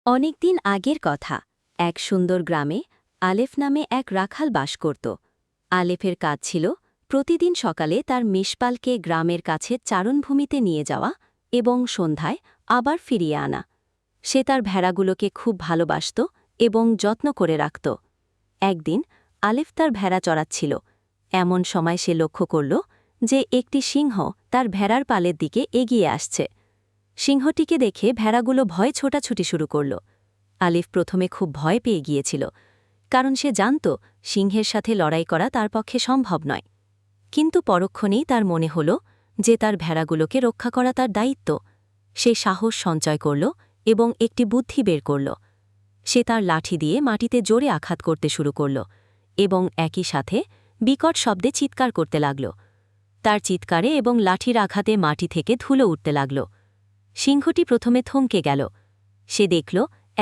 অনেকদিন আগের কথা। এক সুন্দর গ্রামে আলেফ নামে এক রাখাল বাস করত। আলেফের কাজ ছিল প্রতিদিন সকালে তার মেষপালকে গ্রামের কাছে চারণভূমিতে নিয়ে যাওয়া এবং সন্ধ্যায় আবার ফিরিয়ে আনা। সে তার ভেড়াগুলোকে খুব ভালোবাসত এবং যত্ন করে রাখত। একদিন আলেফ তার ভেড়া চড়াচ্ছিল। এমন সময় সে লক্ষ্য করল যে একটি সিংহ তার ভেড়ার পালের দিকে এগিয়ে আসছে। সিংহটিকে দেখে ভেড়াগুলো ভয়ে ছোটাছুটি শুরু করল। আলিফ প্রথমে খুব ভয় পেয়ে গিয়েছিল, কারণ সে জানত সিংহের সাথে লড়াই করা তার পক্ষে সম্ভব নয়। কিন্তু পরক্ষণেই তার মনে হল যে তার ভেড়াগুলোকে রক্ষা করা তার দায়িত্ব। সে সাহস সঞ্চয় করল এবং একটি বুদ্ধি বের করল। সে তার লাঠি দিয়ে মাটিতে জোরে আঘাত করতে শুরু করল এবং একই সাথে বিকট শব্দে চিৎকার করতে লাগল। তার চিৎকারে এবং লাঠির আঘাতে মাটি থেকে ধুলো উঠতে লাগল। সিংহটি প্রথমে থমকে গেল। সে দেখল